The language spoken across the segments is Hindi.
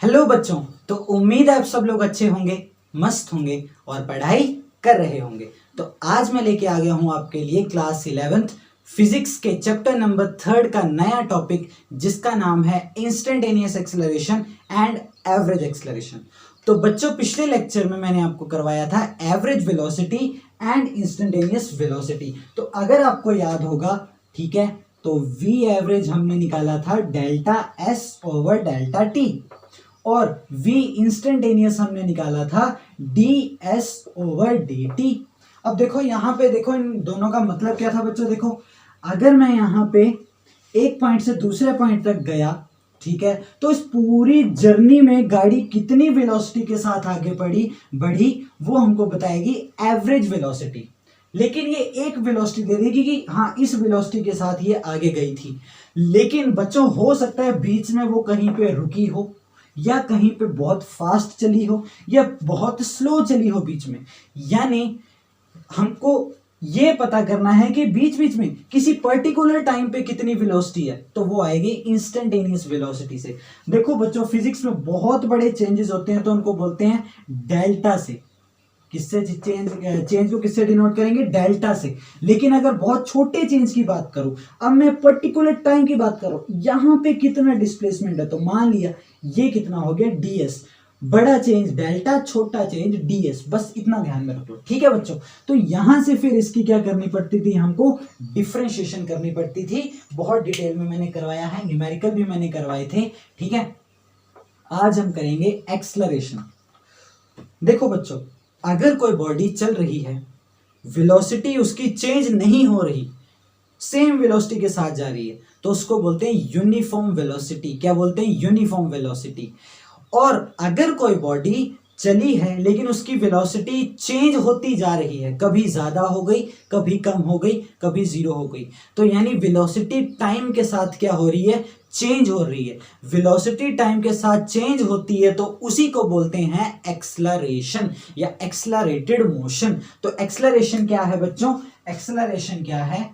हेलो बच्चों। तो उम्मीद है आप सब लोग अच्छे होंगे, मस्त होंगे और पढ़ाई कर रहे होंगे। तो आज मैं लेके आ गया हूं आपके लिए क्लास 11th फिजिक्स के चैप्टर नंबर 3 का नया टॉपिक, जिसका नाम है instantaneous acceleration and average acceleration. तो बच्चों, पिछले लेक्चर में मैंने आपको करवाया था average velocity and instantaneous velocity. तो अगर आपको याद होगा, ठीक है, तो v एवरेज हमने निकाला था delta s over delta t और v इंस्टेंटेनियस हमने निकाला था ds ओवर dt। अब देखो यहाँ पे, देखो इन दोनों का मतलब क्या था बच्चों। देखो, अगर मैं यहाँ पे एक पॉइंट से दूसरे पॉइंट तक गया, ठीक है, तो इस पूरी जर्नी में गाड़ी कितनी वेलोसिटी के साथ आगे बढ़ी वो हमको बताएगी एवरेज वेलोसिटी। लेकिन ये एक वेलोसिटी दे देगी कि हाँ, इस वेलोसिटी के साथ ये आगे गई थी। लेकिन बच्चों, हो सकता है बीच में वो कहीं पे रुकी हो, या कहीं पे बहुत फास्ट चली हो, या बहुत स्लो चली हो बीच में। यानी हमको ये पता करना है कि बीच बीच में किसी पर्टिकुलर टाइम पे कितनी वेलोसिटी है, तो वो आएगी इंस्टेंटेनियस वेलोसिटी से। देखो बच्चों, फिजिक्स में बहुत बड़े चेंजेस होते हैं तो उनको बोलते हैं डेल्टा से। किससे चेंज को किससे डिनोट करेंगे? डेल्टा से। लेकिन अगर बहुत छोटे चेंज की बात करूं, अब मैं पर्टिकुलर टाइम की बात करूं, यहां पे कितना डिस्प्लेसमेंट है, तो मान लिया ये कितना हो गया ds। बड़ा चेंज डेल्टा, छोटा चेंज ds, बस इतना ध्यान में रख लो, ठीक है बच्चों। तो यहां से फिर इसकी क्या करनी पड़ती थी, हमको डिफरेंशिएशन करनी पड़ती थी। बहुत डिटेल में मैंने करवाया है, न्यूमेरिकल भी मैंने करवाए थे, ठीक है। आज हम करेंगे एक्सलरेशन। देखो बच्चों, अगर कोई बॉडी चल रही है, वेलोसिटी उसकी चेंज नहीं हो रही, सेम वेलोसिटी के साथ जा रही है, तो उसको बोलते हैं यूनिफॉर्म वेलोसिटी। क्या बोलते हैं? Uniform velocity. और अगर कोई बॉडी चली है लेकिन उसकी वेलोसिटी चेंज होती जा रही है, कभी ज्यादा हो गई, कभी कम हो गई, कभी जीरो हो गई, तो यानी वेलोसिटी टाइम के साथ क्या हो रही है? चेंज हो रही है। वेलोसिटी टाइम के साथ चेंज होती है तो उसी को बोलते हैं एक्सलरेशन या एक्सलरेटेड मोशन। तो एक्सलरेशन क्या है बच्चों? एक्सलरेशन क्या है?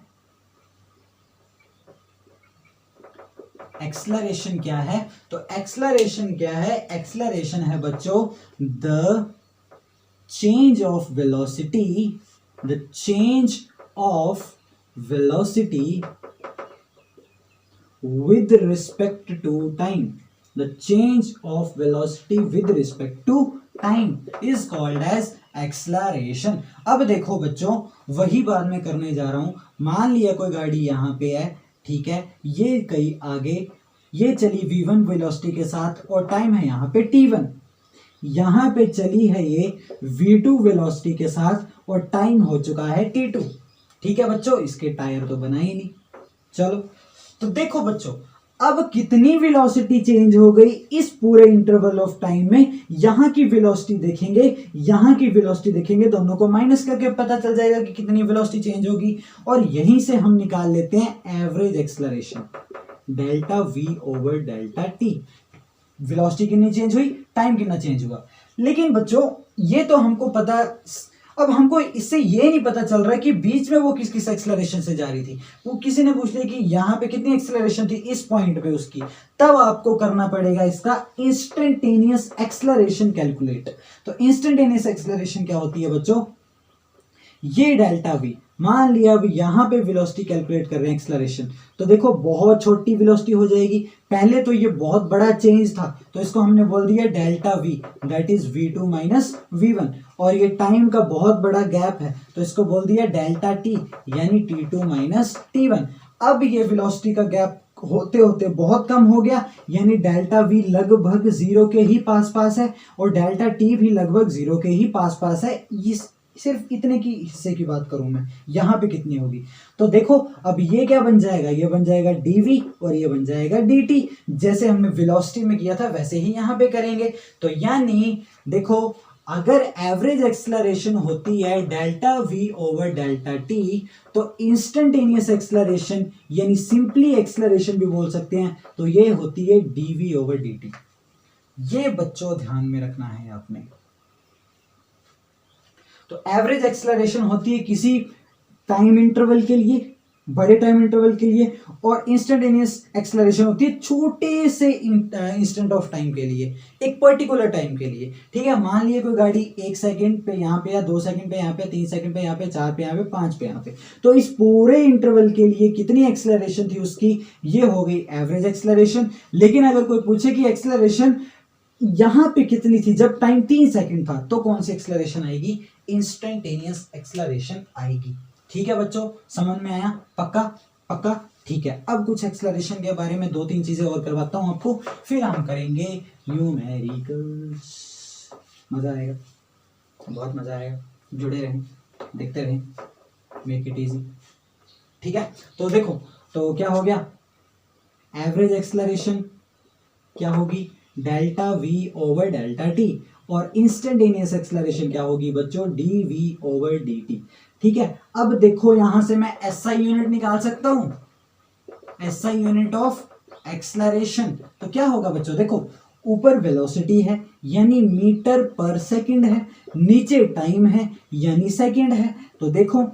एक्सलरेशन क्या है? तो एक्सलरेशन क्या है? एक्सलरेशन है बच्चों the change of velocity, the change of velocity with respect to time. The change of velocity with respect to time is called as acceleration. अब देखो बच्चों, वही बात मैं करने जा रहा हूं। मान लिया कोई गाड़ी यहाँ पे है, ठीक है, ये कहीं आगे, ये चली v1 वेलोसिटी के साथ और टाइम है यहाँ पे t1। यहाँ पे चली है ये v2 वेलोसिटी के साथ और टाइम हो चुका है t2। ठीक है बच्चों, इसके टायर तो बना ही नहीं। चलो, तो देखो बच्चों, अब कितनी वेलोसिटी चेंज हो गई इस पूरे इंटरवल ऑफ टाइम में। यहां की वेलोसिटी देखेंगे, यहां की वेलोसिटी देखेंगे, दोनों को माइनस करके पता चल जाएगा कि कितनी वेलोसिटी चेंज होगी। और यहीं से हम निकाल लेते हैं average acceleration, delta v over delta t। Velocity कितनी चेंज हुई, टाइम कितना चेंज हुआ। लेकिन बच्चों, ये तो हमको पता, अब हमको इससे ये नहीं पता चल रहा है कि बीच में वो किस किस एक्सेलरेशन से जा रही थी। वो किसी ने पूछ लिया कि यहाँ पे कितनी एक्सेलरेशन थी इस पॉइंट पे उसकी, तब आपको करना पड़ेगा इसका इंस्टेंटेनियस एक्सेलरेशन कैलकुलेट। तो इंस्टेंटेनियस एक्सेलरेशन क्या होती है बच्चों? ये डेल्टा v, मान लिया अब यहां पे वेलोसिटी कैलकुलेट कर रहे हैं एक्सेलरेशन, तो देखो बहुत छोटी वेलोसिटी हो जाएगी। पहले तो ये बहुत बड़ा चेंज था, तो इसको हमने बोल दिया delta v, that is v2 minus v1। और ये टाइम का बहुत बड़ा गैप है, तो इसको बोल दिया डेल्टा t, यानी t2 माइनस t1। अब ये वेलोसिटी का गैप होते होते बहुत कम हो गया, यानी डेल्टा v लगभग जीरो के ही पास पास है और डेल्टा t भी लगभग जीरो के ही पास पास है। इस सिर्फ इतने की हिस्से की बात करूं मैं, यहां पे कितनी होगी, तो देखो अब ये क्या बन जाएगा, ये बन जाएगा dv और ये बन जाएगा dt। जैसे हमने वेलोसिटी में किया था वैसे ही यहां पे करेंगे। तो यानी देखो, अगर एवरेज एक्सेलरेशन होती है delta v over delta t, तो इंस्टेंटेनियस एक्सेलरेशन यानी सिंपली एक्सेलरेशन भी बोल सकते हैं, तो ये होती है dv ओवर dt। ये बच्चों ध्यान में रखना है आपने। तो एवरेज एक्सेलरेशन होती है किसी टाइम इंटरवल के लिए, बड़े टाइम इंटरवल के लिए, और इंस्टेंटेनियस एक्सेलरेशन होती है छोटे से इंस्टेंट ऑफ टाइम के लिए, एक पर्टिकुलर टाइम के लिए। ठीक है, मान लिए कोई गाड़ी 1 सेकंड पे यहाँ पे, या 2 सेकंड पे यहाँ पे, 3 सेकंड पे यहाँ पे, 4 पे यहाँ पे, 5 पे यहाँ पे, तो इस पूरे इंटरवल के लिए कितनी एक्सेलरेशन थी उसकी, ये हो गई एवरेज एक्सेलरेशन। लेकिन अगर कोई पूछे कि एक्सेलरेशन यहाँ पे कितनी थी जब टाइम 3 सेकंड था, तो कौन सी एक्सेलरेशन आएगी, इंस्टेंटेनियस एक्सेलरेशन आएगी। ठीक है बच्चों, समझ में आया, पक्का पक्का। ठीक है, अब कुछ एक्सेलरेशन के बारे में 2-3 चीजें और करवाता हूं आपको, फिर हम करेंगे न्यूमेरिकल्स। मजा आएगा, बहुत मजा आएगा, जुड़े रहें, देखते रहें, मेक इट इजी। ठीक है, तो देखो, तो क्या हो गया, एवरेज एक्सेलरेशन क्या होगी, delta V over delta T, और इंस्टेंटेनियस एक्सेलरेशन क्या होगी बच्चों, D V over D T. ठीक है, अब देखो यहां से मैं एसआई यूनिट निकाल सकता हूं, एसआई यूनिट ऑफ एक्सेलरेशन। तो क्या होगा बच्चों, देखो ऊपर वेलोसिटी है यानी मीटर पर सेकंड है, नीचे टाइम है यानी सेकंड है। तो देखो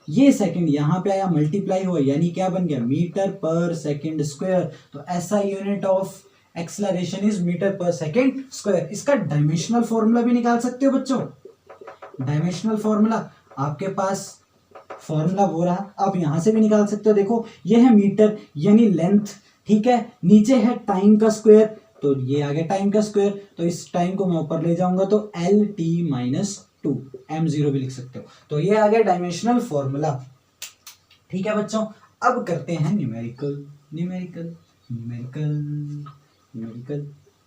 ये सेकंड यहां पे आया, मल्टीप्लाई हुआ, यानी क्या बन गया, मीटर पर सेकंड स्क्वायर। तो SI unit of acceleration is metre per second square. इसका डायमेंशनल फॉर्मूला भी निकाल सकते हो बच्चों, डायमेंशनल फॉर्मूला आपके पास, फॉर्मूला वो रहा, आप यहां से भी निकाल सकते हो। देखो ये है मीटर यानी लेंथ, ठीक है, नीचे है टाइम का स्क्वायर, तो ये आ गया टाइम का स्क्वायर, तो इस टाइम को मैं ऊपर ले जाऊंगा तो एल टी माइनस 2, m0 भी लिख सकते हो। तो ये आ गया डायमेंशनल फॉर्मूला। ठीक है बच्चों, अब करते हैं numerical, numerical numerical numerical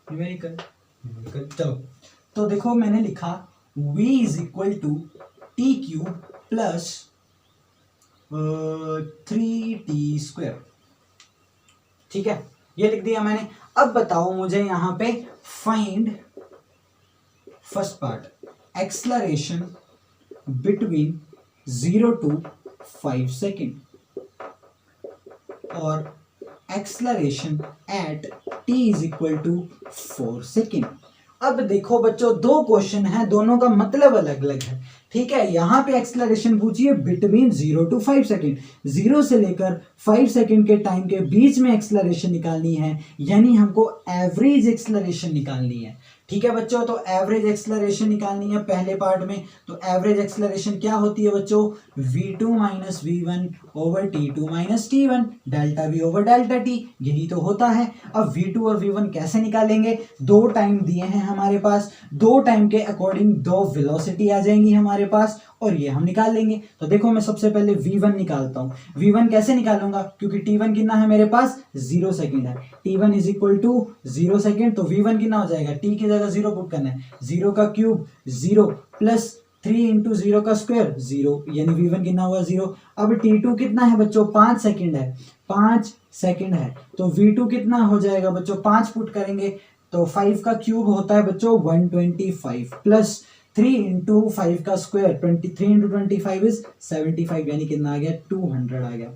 numerical numerical. चलो, तो देखो मैंने लिखा v is equal to T cube plus 3t square. ठीक है, ये लिख दिया मैंने। अब बताओ मुझे यहां पे find first part acceleration between 0 to 5 second और acceleration at t is equal to 4 second. अब देखो बच्चों, दो क्वेश्चन है, दोनों का मतलब अलग अलग है। ठीक है, यहां पे एक्सेलरेशन पूछी है बिटवीन 0 to 5 सेकेंड, 0 से लेकर 5 सेकेंड के टाइम के बीच में एक्सेलरेशन निकालनी है, यानी हमको एवरेज एक्सेलरेशन निकालनी है। ठीक है बच्चों, तो एवरेज एक्सेलरेशन निकालनी है पहले पार्ट में। तो एवरेज एक्सेलरेशन क्या होती है बच्चों, v2 minus v1 over t2 minus t1, delta v over delta t, यही तो होता है। अब v2 और v1 कैसे निकालेंगे, दो टाइम दिए हैं हमारे पास, दो टाइम के अकॉर्डिंग दो वेलोसिटी आ जाएंगी हमारे पास, और ये हम निकाल लेंगे। तो देखो मैं सबसे पहले v1 निकालता हूं। v1 कैसे निकालूंगा, क्योंकि t1 कितना है मेरे पास, 0 सेकेंड है, t1 is equal to 0 second, तो v1 कितना हो जाएगा, t की जगह 0 पुट करना है, 0 का क्यूब 0 प्लस 3 इंटू 0 का स्क्वायर 0, यानी v1 कितना हुआ 0। अब t2 कितना है बच्चों, 5 सेकेंड है, 5 सेकेंड है, तो v2 कितना हो जाएगा बच्चों, 5 पुट करेंगे तो 5 का क्यूब होता है बच्चों 125 प्लस 3 इंटू 5 का स्क्वायर 23 इंटू 25 इज 75, यानी कितना आ गया, 200 आ गया।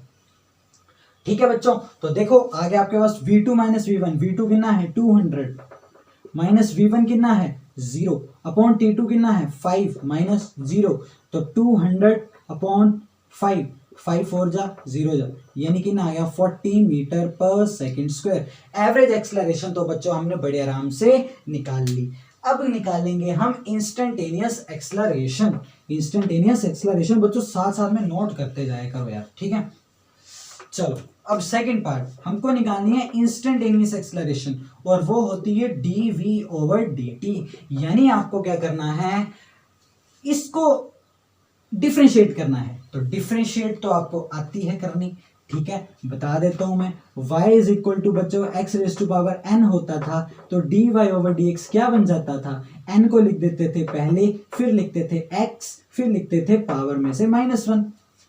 ठीक है बच्चों, तो देखो आगे आपके पास v2 माइनस v1, v2 कितना है 200 माइनस v1 कितना है 0 अपॉन t2 कितना है 5 माइनस 0, तो 200 अपॉन 5, 5 4 जा 0 जा, यानी कि ना आ गया 40 metre per second square. Average acceleration तो बच्चों हमने बड़े आराम से निकाल ली। अब निकालेंगे हम इंस्टेंटेनियस एक्सेलरेशन। इंस्टेंटेनियस एक्सेलरेशन बच्चों साथ साथ में नोट करते जाया करो यार, ठीक है। चलो अब सेकंड पार्ट हमको निकालनी है इंस्टेंटेनियस एक्सेलरेशन, और वो होती है D V over D T. यानी आपको क्या करना है, इसको डिफरेंशिएट करना है। तो डिफरेंशिएट तो आपको आती है करनी, ठीक है, बता देता हूं मैं। y इज इक्वल टू बच्चों x raise to power n होता था, तो dy ओवर dx क्या बन जाता था, n को लिख देते थे पहले, फिर लिखते थे x, फिर लिखते थे पावर में से -1,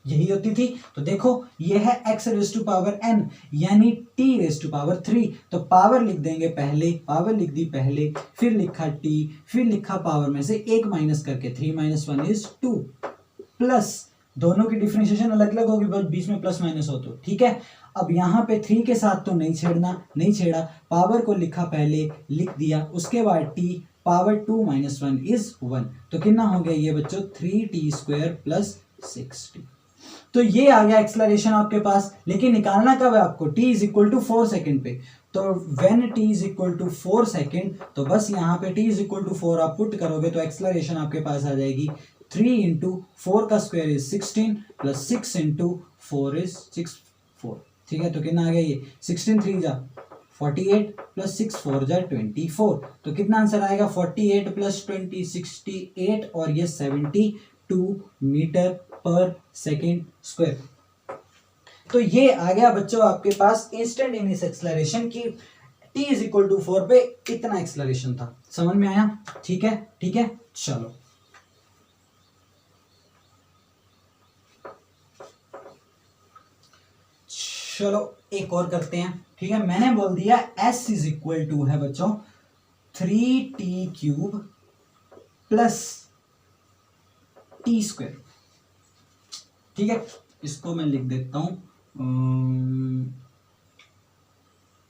यही होती थी। तो देखो ये है x raise to power n यानी t रेज टू पावर 3, तो पावर लिख देंगे पहले, पावर लिख दी पहले, फिर लिखा t, फिर लिखा पावर में से 1 माइनस करके 3 - 1 इज 2, प्लस दोनों की डिफरेंशिएशन अलग अलग होगी, बस बीच में प्लस माइनस हो तो ठीक है। अब यहाँ पे 3 के साथ तो नहीं छेड़ना, नहीं छेड़ा, पावर को लिखा पहले, लिख दिया, उसके बाद t पावर 2 - 1 इज 1, तो कितना हो गया ये बच्चों 3t² + 6t। तो ये आ गया एक्सेलरेशन आपके पास, लेकिन निकालना कब है आपको, t is equal to 4 second पे। तो when t is equal to 4 second, तो बस यहाँ पे t इज इक्वल टू 4 आप पुट करोगे तो एक्सेलरेशन आपके पास आ जाएगी 3 इंटू 4 का square is 16 plus 6 into 4 is 64। ठीक है, तो कितना आ गया ये 16 3 जा 48 प्लस 6 4 जा 24। तो कितना आंसर आएगा 48 प्लस 20 68 और ये 72 मीटर पर सेकेंड स्क्वायर। तो ये आ गया बच्चों आपके पास इंस्टेंटेनियस एक्सेलरेशन की t इज इक्वल टू 4 पे इतना एक्सेलरेशन था। समझ में आया? ठीक है, ठीक है, चलो चलो एक और करते हैं। ठीक है, मैंने बोल दिया s इज इक्वल टू है बच्चों 3t cube plus T square. ठीक है, इसको मैं लिख देता हूं,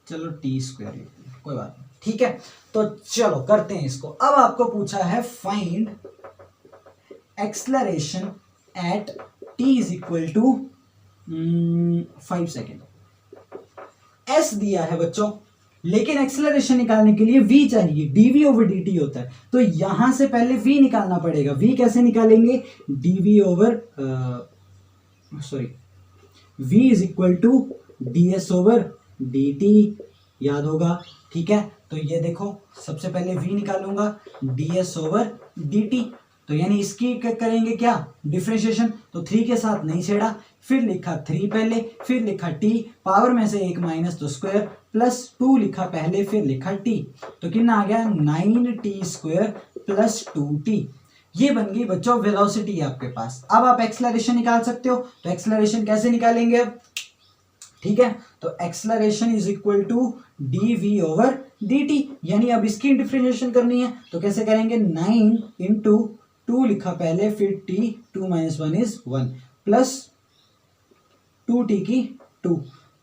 चलो टी स्क्वायर, कोई बात नहीं। ठीक है, तो चलो करते हैं इसको। अब आपको पूछा है find acceleration at t is equal to 5 second. s दिया है बच्चों, लेकिन एक्सेलरेशन निकालने के लिए v चाहिए, dv ओवर dt होता है। तो यहां से पहले v निकालना पड़ेगा। v कैसे निकालेंगे, dv over v is equal to ds over dt, याद होगा। ठीक है, तो ये देखो सबसे पहले v निकालूंगा ds ओवर dt, तो यानी इसकी करेंगे क्या, डिफरेंशिएशन। तो 3 के साथ नहीं छेड़ा, फिर लिखा 3 पहले, फिर लिखा t, पावर में से एक माइनस तो स्क्वायर, प्लस 2 लिखा पहले, फिर लिखा t। तो कितना आ गया 9t स्क्वायर प्लस 2t। ये बन गई बच्चों वेलोसिटी आपके पास। अब आप एक्सेलरेशन निकाल सकते हो, तो एक्सेलरेशन कैसे निकालेंगे अब। ठीक है, तो acceleration is equal to dv over dt, यानी अब इसकी डिफरेंशिएशन करनी है। तो कैसे करेंगे, 9 इंटू 2 लिखा पहले, फिर t, 2 minus 1 is 1, plus 2t की 2,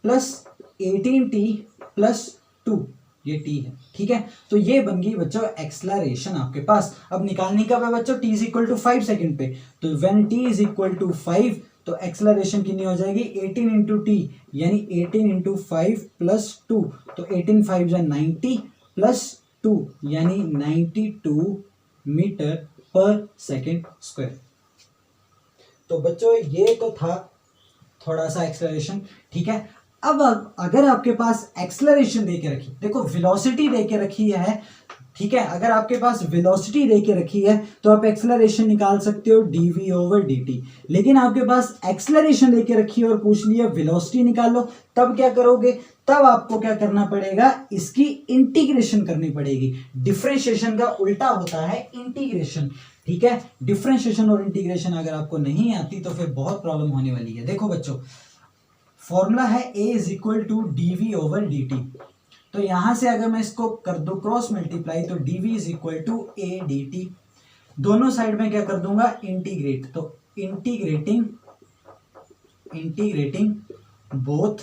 प्लस 18t प्लस 2, ये t है। ठीक है, तो ये बन गई बच्चों एक्सेलरेशन आपके पास। अब निकालनी कब है बच्चों, t is equal to 5 second पे। तो when t is equal to 5, तो एक्सेलरेशन कितनी हो जाएगी 18 इंटू टी, यानी 18 इंटू 5 प्लस 2, तो 18 5 जा 90 प्लस 2, यानी 92 मीटर पर सेकेंड स्क्वायर। तो बच्चों ये तो था थोड़ा सा एक्सेलरेशन। ठीक है, अब अगर आपके पास एक्सेलरेशन देके रखी, देखो वेलोसिटी देके रखी है। ठीक है, अगर आपके पास वेलोसिटी देके रखी है तो आप एक्सेलरेशन निकाल सकते हो dv ओवर dt। लेकिन आपके पास एक्सेलरेशन देके रखी है और पूछ लिया वेलोसिटी निकालो, तब क्या करोगे, तब आपको क्या करना पड़ेगा, इसकी इंटीग्रेशन करनी पड़ेगी। डिफरेंशिएशन का उल्टा होता है इंटीग्रेशन। ठीक है, डिफरेंशिएशन और इंटीग्रेशन अगर आपको नहीं आती तो फिर बहुत प्रॉब्लम होने वाली है। देखो बच्चों, फॉर्मूला है a is equal to dv over dt। तो यहां से अगर मैं इसको कर दूं क्रॉस मल्टीप्लाई, तो dv is equal to a dt। दोनों साइड में क्या कर दूंगा, इंटीग्रेट, तो इंटीग्रेटिंग बोथ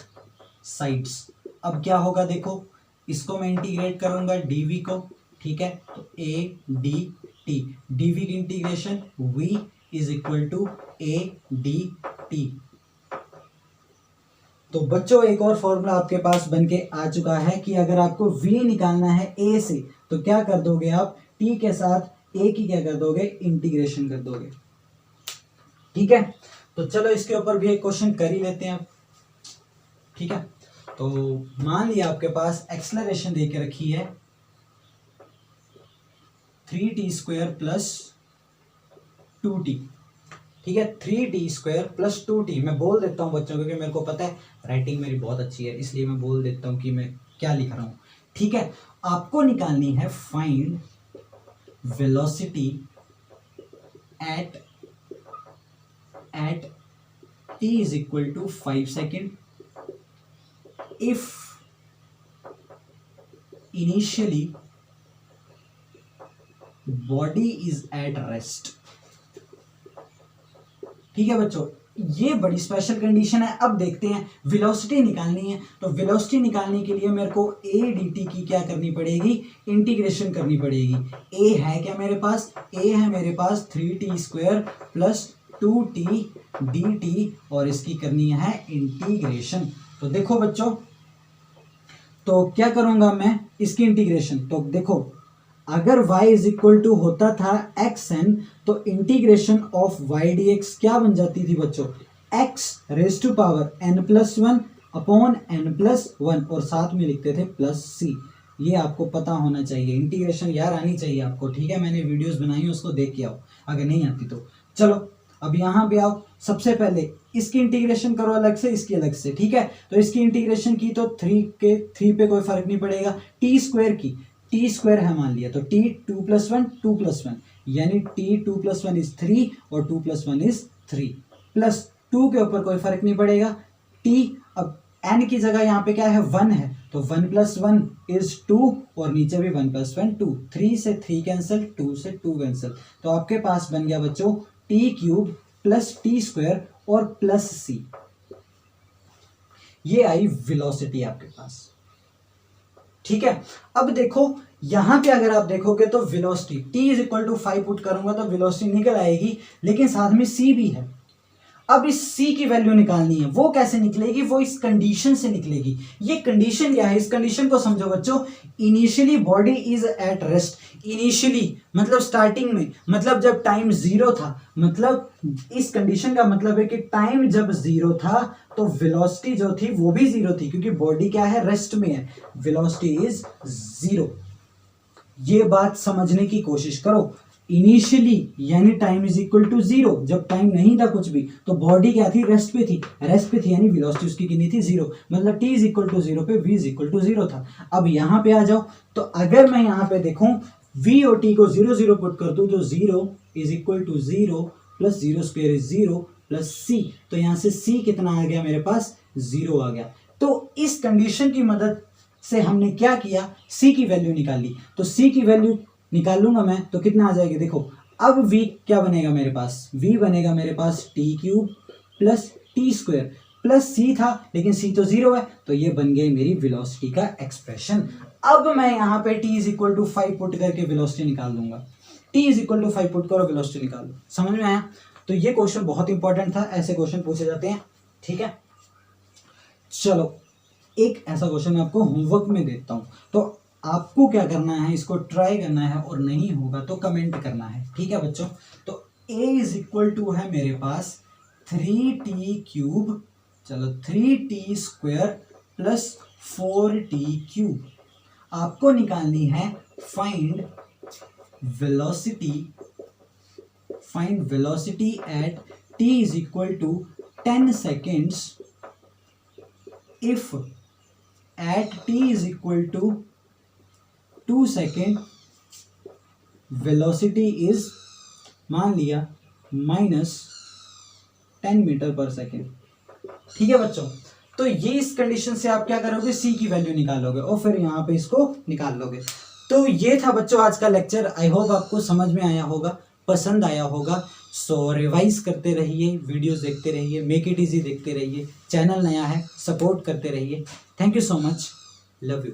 साइड्स। अब क्या होगा देखो, इसको मैं इंटीग्रेट करूंगा dv को। ठीक है, तो a dt, dv की integration v is equal to a dt। तो बच्चों एक और फॉर्मूला आपके पास बनके आ चुका है कि अगर आपको v निकालना है a से, तो क्या कर दोगे आप, t के साथ a की क्या कर दोगे, इंटीग्रेशन कर दोगे। ठीक है, तो चलो इसके ऊपर भी एक क्वेश्चन कर ही लेते हैं। ठीक है, तो मान लिया आपके पास एक्सेलरेशन देके रखी है 3t स्क्वायर प्लस 2t। ठीक है, 3t स्क्वायर प्लस 2t। मैं बोल देता हूँ बच्चों, क्योंकि मेरे को पता है राइटिंग मेरी बहुत अच्छी है, इसलिए मैं बोल देता हूँ कि मैं क्या लिख रहा हूँ। ठीक है, आपको निकालनी है find velocity at t is equal to 5 second if initially body is at rest. ठीक है बच्चों, ये बड़ी स्पेशल कंडीशन है। अब देखते हैं वेलोसिटी निकालनी है, तो वेलोसिटी निकालने के लिए मेरे को a dt की क्या करनी पड़ेगी, इंटीग्रेशन करनी पड़ेगी। a है क्या मेरे पास, a है मेरे पास 3t square plus 2t dt और इसकी करनी है इंटीग्रेशन। तो देखो बच्चों, तो क्या करूंगा मैं इसकी इंटीग्रेशन, तो देखो अगर y इज इक्वल टू होता था xn तो इंटीग्रेशन ऑफ y dx क्या बन जाती थी बच्चों, x raise to power n plus 1 upon n plus 1 और साथ में लिखते थे प्लस c। ये आपको पता होना चाहिए, इंटीग्रेशन यार आनी चाहिए आपको, ठीक है। मैंने वीडियोस बनाई है, उसको देख के आओ अगर नहीं आती तो। चलो अब यहाँ पे आओ, सबसे पहले इसकी इंटीग्रेशन करो अलग से, इसकी अलग से, ठीक है। तो इसकी इंटीग्रेशन की तो 3 पे कोई फर्क नहीं पड़ेगा, टी स्क्वायर की, टी स्क्वायर है मान लिया, तो टी 2 + 1 2 + 1 यानी टी 2 + 1 इज 3 और 2 + 1 इज 3 प्लस 2 के ऊपर कोई फर्क नहीं पड़ेगा, टी अब n की जगह यहाँ पे क्या है 1 है, तो 1 + 1 इज 2 और नीचे भी 1 + 1 2, 3 से 3 कैंसिल, 2 से 2 कैंसिल, तो आपके पास बन गया बच्चों t³ प्लस टी स्क्वायर और प्लस c। ये आई वेलोसिटी आपके पास, ठीक है। अब देखो यहां पे अगर आप देखोगे तो velocity t is equal to 5 put करूंगा तो वेलोसिटी निकल आएगी, लेकिन साथ में c भी है। अब इस c की वैल्यू निकालनी है, वो कैसे निकलेगी, वो इस कंडीशन से निकलेगी। ये कंडीशन क्या है, इस कंडीशन को समझो बच्चों। Initially body is at rest, initially मतलब स्टार्टिंग में, मतलब जब टाइम 0 था, मतलब इस कंडीशन का मतलब है कि टाइम जब 0 था तो वेलोसिटी जो थी वो भी 0 थी, क्योंकि बॉडी क्या है, रेस्ट में है, वेलोसिटी इज 0। ये बात समझने की कोशिश करो। इनिशियली यानी टाइम इज इक्वल टू 0, जब टाइम नहीं था कुछ भी तो बॉडी क्या थी, रेस्ट पे थी, रेस्ट पे थी यानी वेलोसिटी उसकी कितनी थी 0, मतलब t इज इक्वल टू 0 पे v इज इक्वल टू 0 था। अब यहाँ पे आ जाओ, तो अगर मैं यहाँ पे देखूं v और t को 0 0 पुट कर दूं तो 0 is equal to 0 plus 0 square is 0 plus c, तो यहाँ से c कितना आ गया मेरे पास, 0 आ गया। तो इस कंडीशन की मदद से हमने क्या किया, c की वैल्यू निकाली। तो c की वैल्यू निकाल लूंगा मैं तो कितना आ जाएगा, देखो अब v क्या बनेगा मेरे पास, v बनेगा मेरे पास t³ plus T square plus c था, लेकिन c तो 0 है, तो ये बन गई मेरी वेलोसिटी का एक्सप्रेशन। अब मैं यहाँ पे t is equal to 5 put करके वेलोसिटी निकाल दूंगा, t is equal to 5 put करो वेलोसिटी निकाल दो। समझ में आया? तो ये क्वेश्चन बहुत इंपॉर्टेंट था, ऐसे क्वेश्चन पूछे जाते हैं, ठीक है। चलो एक ऐसा क्वेश्चन आपको होमवर्क में देता हूं, तो आपको क्या करना है, इसको ट्राई करना है और नहीं होगा तो कमेंट करना है, ठीक है बच्चों। तो a इज इक्वल टू है मेरे पास 3t³, चलो 3t स्क्वायर प्लस 4t³। आपको निकालनी है find velocity at t is equal to 10 seconds if at t is equal to 2 second velocity is मान लिया -10 मीटर पर सेकेंड, ठीक है बच्चों। तो ये इस कंडीशन से आप क्या करोगे, c की वैल्यू निकालोगे और फिर यहाँ पे इसको निकाल लोगे। तो ये था बच्चों आज का लेक्चर, आई होप आपको समझ में आया होगा, पसंद आया होगा। सो रिवाइज करते रहिए, वीडियोस देखते रहिए, मेक इट इजी देखते रहिए, चैनल नया है सपोर्ट करते रहिए। Thank you so much, love you.